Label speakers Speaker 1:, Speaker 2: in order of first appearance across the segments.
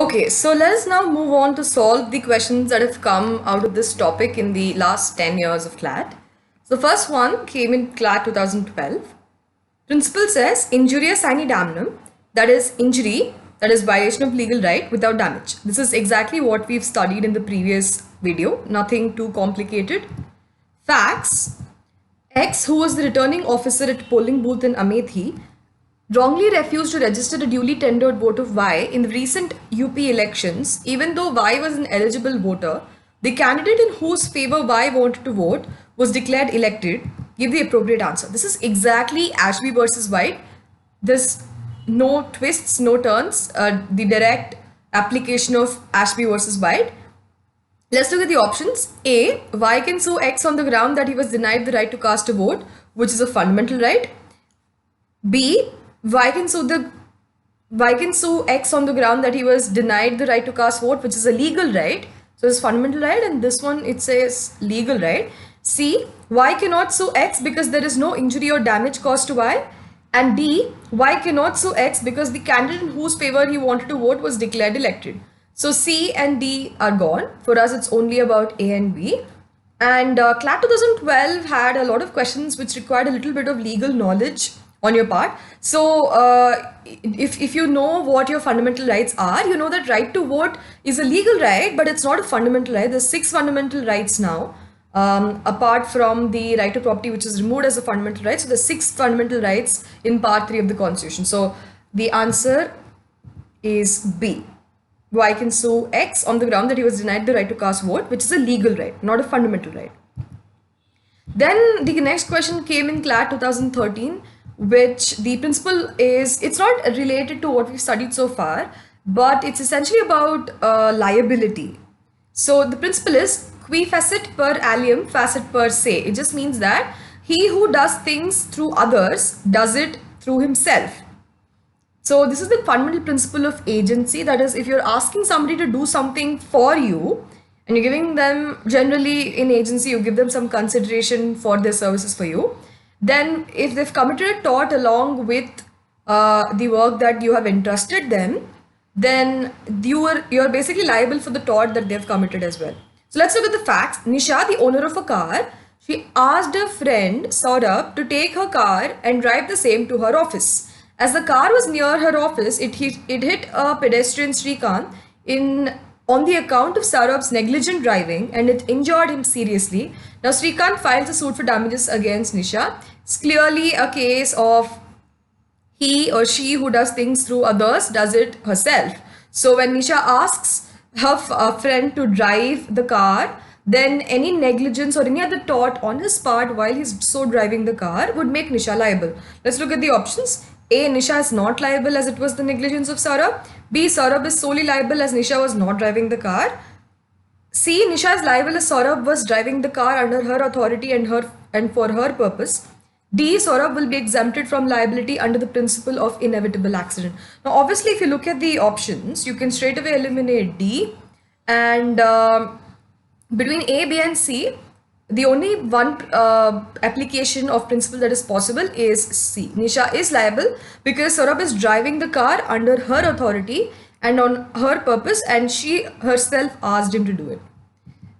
Speaker 1: Okay, so let us now move on to solve the questions that have come out of this topic in the last 10 years of CLAT. So the first one came in CLAT 2012. Principle says injuria sine damnum, that is injury, that is violation of legal right without damage. This is exactly what we've studied in the previous video, nothing too complicated. Facts: X, who was the returning officer at polling booth in Amethi, wrongly refused to register a duly tendered vote of Y in the recent UP elections, even though Y was an eligible voter. The candidate in whose favor Y wanted to vote was declared elected. Give the appropriate answer. This is exactly Ashby versus White. There's no twists, no turns. The direct application of Ashby versus White. Let's look at the options. A, Y can sue X on the ground that he was denied the right to cast a vote, which is a fundamental right. B, Y can sue X on the ground that he was denied the right to cast vote, which is a legal right. So it's fundamental right, and this one it says legal right. C, Y cannot sue X because there is no injury or damage caused to Y. And D, Y cannot sue X because the candidate in whose favor he wanted to vote was declared elected. So C and D are gone. For us, it's only about A and B. And CLAT 2012 had a lot of questions which required a little bit of legal knowledge on your part. So if you know what your fundamental rights are, you know that right to vote is a legal right, but it's not a fundamental right. There's 6 fundamental rights now, apart from the right to property, which is removed as a fundamental right. So there's 6 fundamental rights in part 3 of the Constitution. So the answer is B. Y can sue X on the ground that he was denied the right to cast vote, which is a legal right, not a fundamental right. Then the next question came in CLAT 2013, which the principle is, it's not related to what we've studied so far, but it's essentially about liability. So the principle is qui facet per alium facet per se. It just means that he who does things through others does it through himself. So this is the fundamental principle of agency. That is, if you're asking somebody to do something for you and you're giving them, generally in agency, you give them some consideration for their services for you. Then if they've committed a tort along with the work that you have entrusted them, then you're basically liable for the tort that they've committed as well. So let's look at the facts. Nisha, the owner of a car, she asked her friend Saurabh to take her car and drive the same to her office. As the car was near her office, it hit a pedestrian, Srikanth, on the account of Saurabh's negligent driving, and it injured him seriously. Now Srikanth files a suit for damages against Nisha. It's clearly a case of he or she who does things through others does it herself. So when Nisha asks her friend to drive the car, then any negligence or any other tort on his part while he's so driving the car would make Nisha liable. Let's look at the options. A, Nisha is not liable as it was the negligence of Saurabh. B, Saurabh is solely liable as Nisha was not driving the car. C, Nisha is liable as Saurabh was driving the car under her authority and for her purpose. D, Saurabh will be exempted from liability under the principle of inevitable accident. Now, obviously, if you look at the options, you can straight away eliminate D, and between A, B, and C, the only one application of principle that is possible is C. Nisha is liable because Saurabh is driving the car under her authority and on her purpose, and she herself asked him to do it.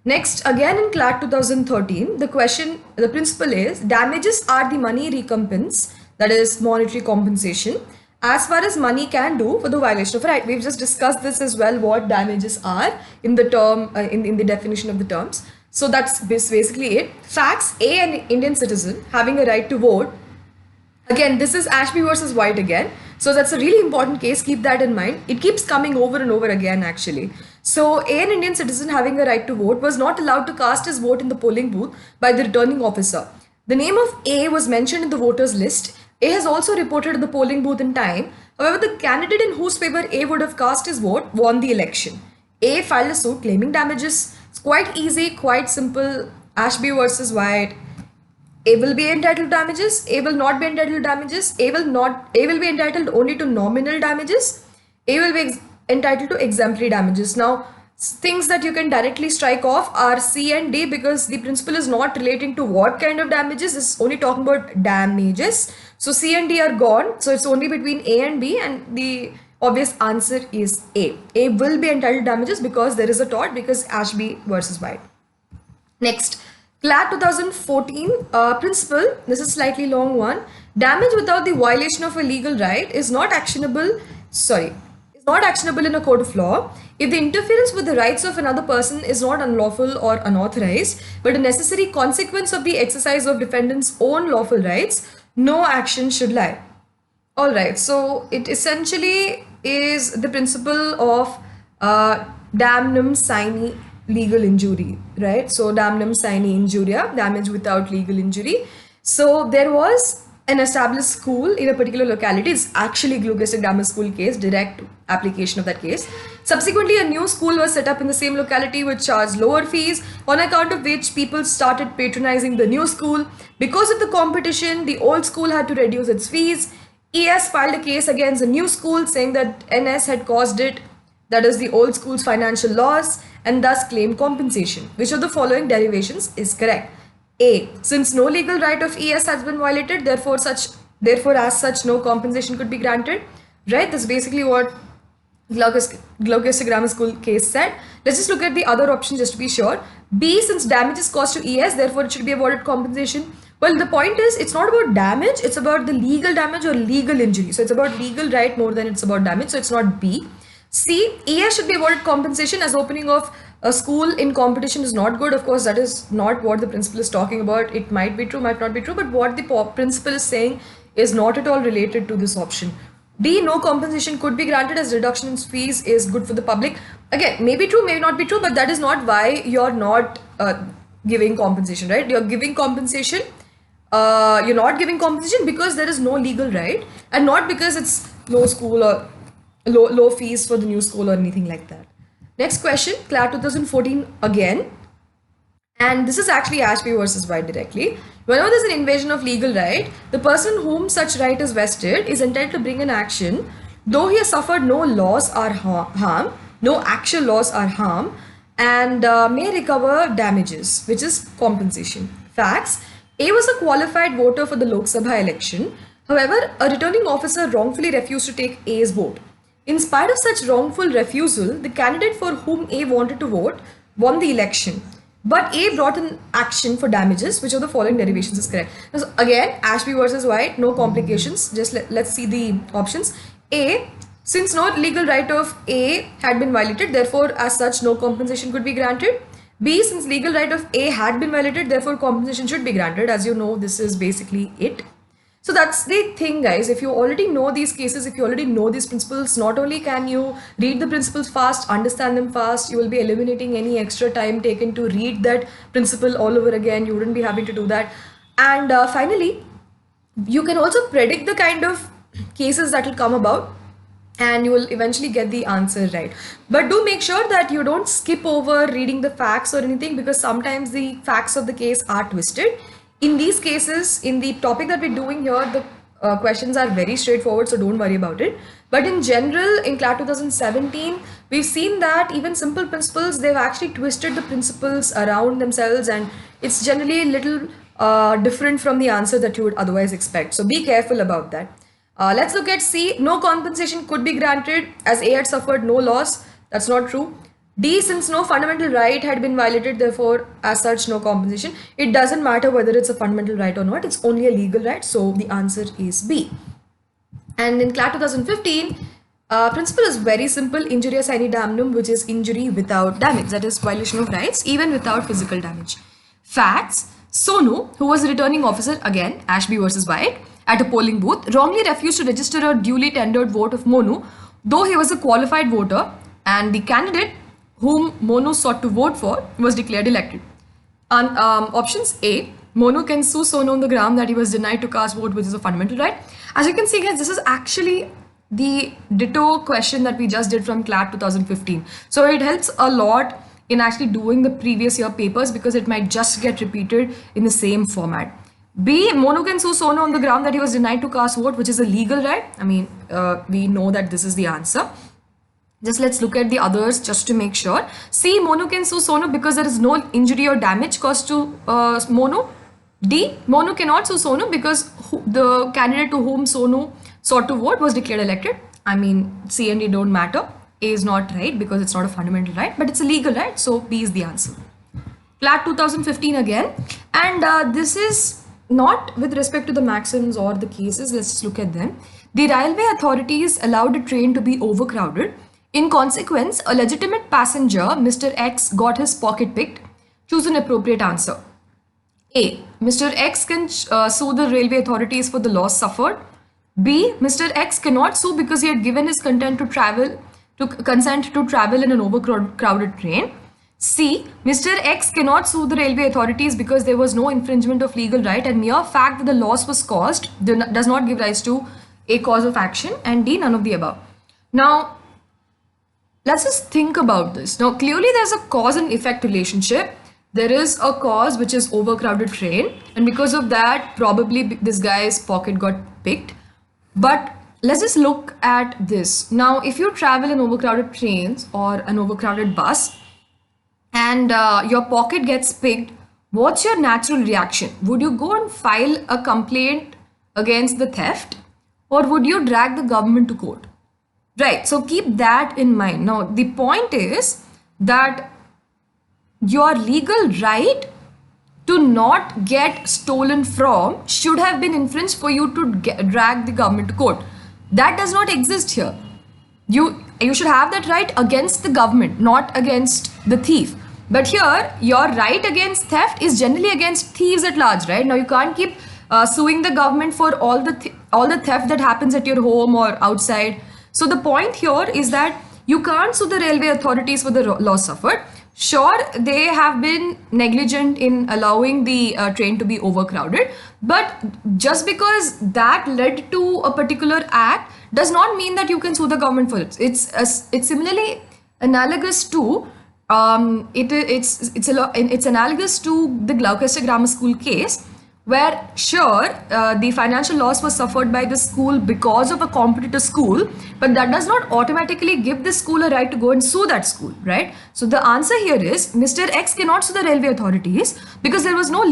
Speaker 1: Next, again in CLAT 2013, the principle is damages are the money recompense, that is monetary compensation, as far as money can do for the violation of a right. We've just discussed this as well, what damages are in the term, in the definition of the terms. So that's basically it. Facts: A, an Indian citizen having a right to vote. Again, this is Ashby versus White again. So that's a really important case. Keep that in mind. It keeps coming over and over again, actually. So A, an Indian citizen having a right to vote, was not allowed to cast his vote in the polling booth by the returning officer. The name of A was mentioned in the voters list. A has also reported at the polling booth in time. However, the candidate in whose favor A would have cast his vote won the election. A filed a suit claiming damages. It's quite easy, quite simple. Ashby versus White. A will be entitled to damages. A will not be entitled to damages. A will be entitled only to nominal damages. A will be entitled to exemplary damages. Now, things that you can directly strike off are C and D, because the principle is not relating to what kind of damages. It's only talking about damages. So C and D are gone. So it's only between A and B, and the Obvious answer is A. A will be entitled damages because there is a tort, because Ashby versus White. Next, CLAT 2014 principle, this is slightly long one. Damage without the violation of a legal right is not actionable, is not actionable in a court of law if the interference with the rights of another person is not unlawful or unauthorized, but a necessary consequence of the exercise of defendant's own lawful rights. No action should lie. Alright, so it essentially is the principle of damnum sine legal injury, right? So damnum sine injuria, damage without legal injury. So there was an established school in a particular locality. It's actually Gloucester Grammar School case, direct application of that case. Subsequently, a new school was set up in the same locality which charged lower fees, on account of which people started patronizing the new school. Because of the competition, the old school had to reduce its fees. ES filed a case against the new school saying that NS had caused it, that is the old school's financial loss, and thus claimed compensation. Which of the following derivations is correct? A. Since no legal right of ES has been violated, therefore as such no compensation could be granted. Right? That's basically what Gloucester Grammar School case said. Let's just look at the other options just to be sure. B. Since damage is caused to ES, therefore it should be awarded compensation. Well, the point is, it's not about damage, it's about the legal damage or legal injury. So it's about legal right more than it's about damage. So it's not B. C. ES should be awarded compensation as opening of a school in competition is not good. Of course, that is not what the principle is talking about. It might be true, might not be true, but what the principle is saying is not at all related to this option. D. No compensation could be granted as reduction in fees is good for the public. Again, may be true, may not be true, but that is not why you're not giving compensation, right? You're giving compensation. You're not giving compensation because there is no legal right, and not because it's low school or low fees for the new school or anything like that. Next question, CLAT 2014 again. And this is actually Ashby versus White directly. Whenever there's an invasion of legal right, the person whom such right is vested is entitled to bring an action, though he has suffered no loss or harm, no actual loss or harm, and may recover damages, which is compensation. Facts. A was a qualified voter for the Lok Sabha election. However, a returning officer wrongfully refused to take A's vote. In spite of such wrongful refusal, the candidate for whom A wanted to vote won the election. But A brought an action for damages. Which of the following derivations is correct? So again, Ashby versus White, no complications. Just let's see the options. A, since no legal right of A had been violated, therefore as such no compensation could be granted. B, since legal right of A had been violated, therefore compensation should be granted. As you know, this is basically it. So that's the thing, guys. If you already know these cases, if you already know these principles, not only can you read the principles fast, understand them fast, you will be eliminating any extra time taken to read that principle all over again. You wouldn't be having to do that. And finally, you can also predict the kind of cases that will come about, and you will eventually get the answer right. But do make sure that you don't skip over reading the facts or anything, because sometimes the facts of the case are twisted. In these cases, in the topic that we're doing here, the questions are very straightforward, so don't worry about it. But in general, in CLAT 2017, we've seen that even simple principles, they've actually twisted the principles around themselves, and it's generally a little different from the answer that you would otherwise expect. So be careful about that. Let's look at C. No compensation could be granted as A had suffered no loss. That's not true. D, since no fundamental right had been violated, therefore as such no compensation. It doesn't matter whether it's a fundamental right or not, it's only a legal right, so the answer is B. And in CLAT 2015, principle is very simple, injuria sine damnum, which is injury without damage, that is violation of rights even without physical damage. Facts. Sonu, who was a returning officer, again Ashby versus White, at a polling booth, wrongly refused to register a duly tendered vote of Monu, though he was a qualified voter, and the candidate whom Monu sought to vote for was declared elected. And options A, Monu can sue Sonu on the ground that he was denied to cast vote, which is a fundamental right. As you can see, guys, this is actually the ditto question that we just did from CLAT 2015. So it helps a lot in actually doing the previous year papers, because it might just get repeated in the same format. B, Monu can sue Sonu on the ground that he was denied to cast vote, which is a legal right. I mean, we know that this is the answer. Just let's look at the others just to make sure. C, Monu can sue Sonu because there is no injury or damage caused to Monu. D, Monu cannot sue Sonu because the candidate to whom Sonu sought to vote was declared elected. I mean, C and D don't matter. A is not right because it's not a fundamental right, but it's a legal right. So B is the answer. CLAT 2015 again. And this is not with respect to the maxims or the cases. Let's just look at them. The railway authorities allowed a train to be overcrowded. In consequence, a legitimate passenger, Mr. X, got his pocket picked. Choose an appropriate answer. A. Mr. X can sue the railway authorities for the loss suffered. B. Mr. X cannot sue because he had given his consent to travel in an overcrowded train. C. Mr. X cannot sue the railway authorities because there was no infringement of legal right and mere fact that the loss was caused does not give rise to a cause of action. And D. None of the above. Now, let's just think about this. Now, clearly there's a cause and effect relationship. There is a cause, which is overcrowded train, and because of that, probably this guy's pocket got picked. But let's just look at this. Now, if you travel in overcrowded trains or an overcrowded bus and your pocket gets picked, what's your natural reaction? Would you go and file a complaint against the theft, or would you drag the government to court? Right, so keep that in mind. Now, the point is that your legal right to not get stolen from should have been infringed for you to drag the government to court. That does not exist here. You should have that right against the government, not against the thief. But here, your right against theft is generally against thieves at large, right? Now, you can't keep suing the government for all the theft that happens at your home or outside. So the point here is that you can't sue the railway authorities for the loss suffered. Sure, they have been negligent in allowing the train to be overcrowded, but just because that led to a particular act does not mean that you can sue the government for it. It's similarly analogous to it's analogous to the Gloucester Grammar School case, where sure the financial loss was suffered by the school because of a competitor school, but that does not automatically give the school a right to go and sue that school, right? So the answer here is Mr. X cannot sue the railway authorities because there was no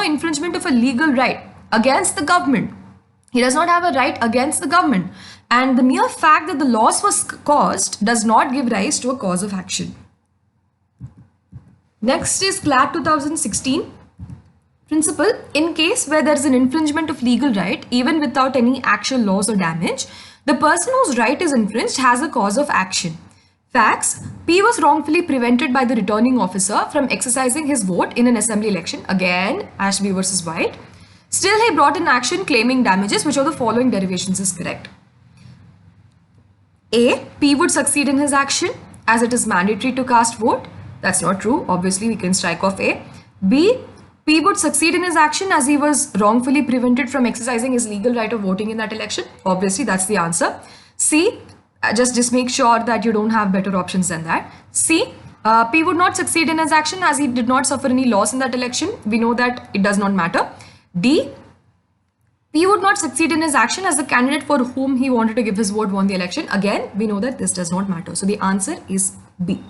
Speaker 1: infringement of a legal right against the government. He does not have a right against the government, and the mere fact that the loss was caused does not give rise to a cause of action. Next is CLAT 2016. Principle: in case where there is an infringement of legal right, even without any actual loss or damage, the person whose right is infringed has a cause of action. Facts: P was wrongfully prevented by the returning officer from exercising his vote in an assembly election. Again, Ashby versus White. Still, he brought an action claiming damages. Which of the following derivations is correct? A. P would succeed in his action as it is mandatory to cast vote. That's not true. Obviously, we can strike off A. B. P would succeed in his action as he was wrongfully prevented from exercising his legal right of voting in that election. Obviously, that's the answer. C. Just make sure that you don't have better options than that. C. P would not succeed in his action as he did not suffer any loss in that election. We know that it does not matter. D. P would not succeed in his action as the candidate for whom he wanted to give his vote won the election. Again, we know that this does not matter. So the answer is B.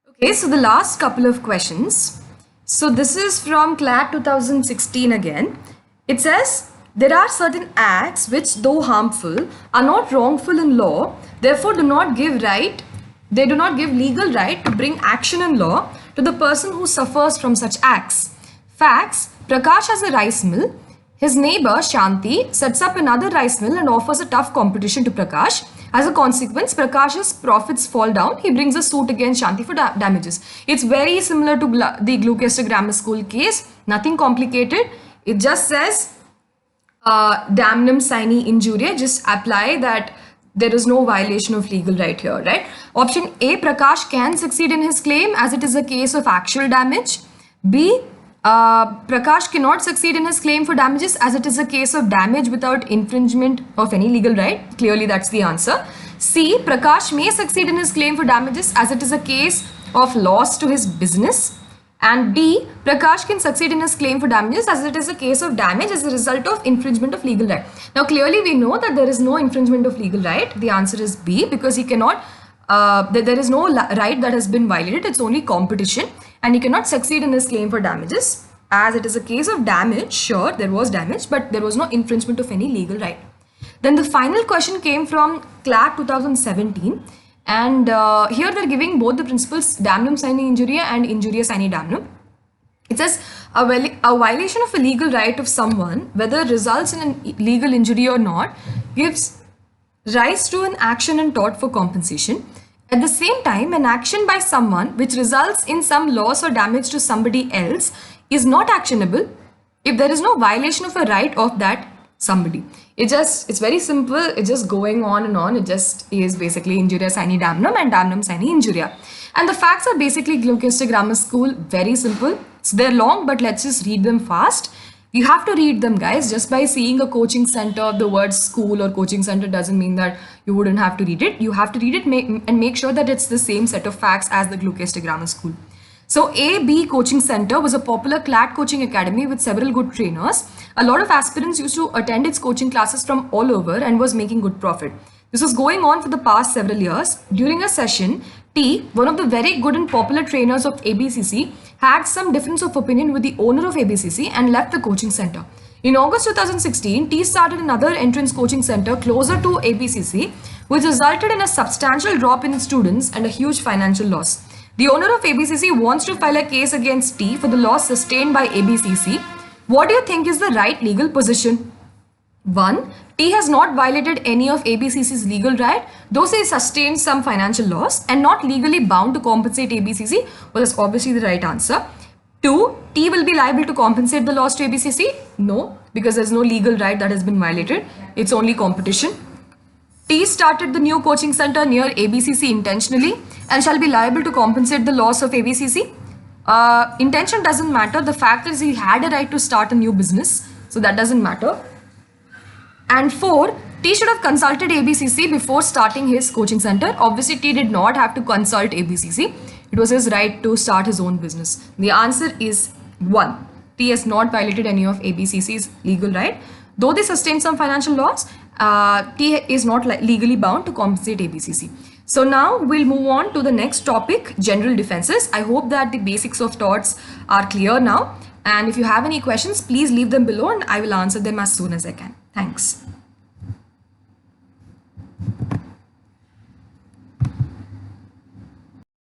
Speaker 1: Okay, so the last couple of questions. So this is from CLAT 2016 again. It says, there are certain acts which, though harmful, are not wrongful in law, therefore do not give legal right to bring action in law to the person who suffers from such acts. Facts: Prakash has a rice mill. His neighbor Shanti sets up another rice mill and offers a tough competition to Prakash. As a consequence, Prakash's profits fall down. He brings a suit against Shanti for damages. It's very similar to the Gloucester Grammar School case. Nothing complicated. It just says damnum sine injuria. Just apply that there is no violation of legal right here, right? Option A, Prakash can succeed in his claim as it is a case of actual damage. B, Prakash cannot succeed in his claim for damages as it is a case of damage without infringement of any legal right. Clearly, that's the answer. C, Prakash may succeed in his claim for damages as it is a case of loss to his business. And D, Prakash can succeed in his claim for damages as it is a case of damage as a result of infringement of legal right. Now, clearly, we know that there is no infringement of legal right. The answer is B, because he cannot, there is no right that has been violated. It's only competition. And he cannot succeed in his claim for damages as it is a case of damage. Sure, there was damage, but there was no infringement of any legal right. Then the final question came from CLAT 2017, and here they're giving both the principles damnum sine injuria and injuria sine damnum. It says a violation of a legal right of someone, whether it results in a legal injury or not, gives rise to an action and tort for compensation. At the same time, an action by someone which results in some loss or damage to somebody else is not actionable if there is no violation of a right of that somebody. It's very simple. It's just going on and on. It just is basically injuria sine damnum and damnum sine injuria. And the facts are basically Gloucester Grammar School, very simple. So they're long, but let's just read them fast. You have to read them, guys. Just by seeing a coaching center, the word school or coaching center doesn't mean that you wouldn't have to read it. You have to read it and make sure that it's the same set of facts as the Gloucester Grammar School. So AB Coaching Center was a popular CLAT coaching academy with several good trainers. A lot of aspirants used to attend its coaching classes from all over and was making good profit. This was going on for the past several years. During a session, T, one of the very good and popular trainers of ABCC, had some difference of opinion with the owner of ABCC and left the coaching center. In August 2016, T started another entrance coaching center closer to ABCC, which resulted in a substantial drop in students and a huge financial loss. The owner of ABCC wants to file a case against T for the loss sustained by ABCC. What do you think is the right legal position? 1. T has not violated any of ABCC's legal right, though he sustained some financial loss and not legally bound to compensate ABCC. Well, that's obviously the right answer. 2. T will be liable to compensate the loss to ABCC? No, because there's no legal right that has been violated. It's only competition. T started the new coaching center near ABCC intentionally and shall be liable to compensate the loss of ABCC. Intention doesn't matter. The fact is he had a right to start a new business, so that doesn't matter. And 4, T should have consulted ABCC before starting his coaching center. Obviously, T did not have to consult ABCC. It was his right to start his own business. The answer is 1. T has not violated any of ABCC's legal right. Though they sustained some financial loss, T is not legally bound to compensate ABCC. So now we'll move on to the next topic, general defenses. I hope that the basics of torts are clear now. And if you have any questions, please leave them below and I will answer them as soon as I can. Thanks.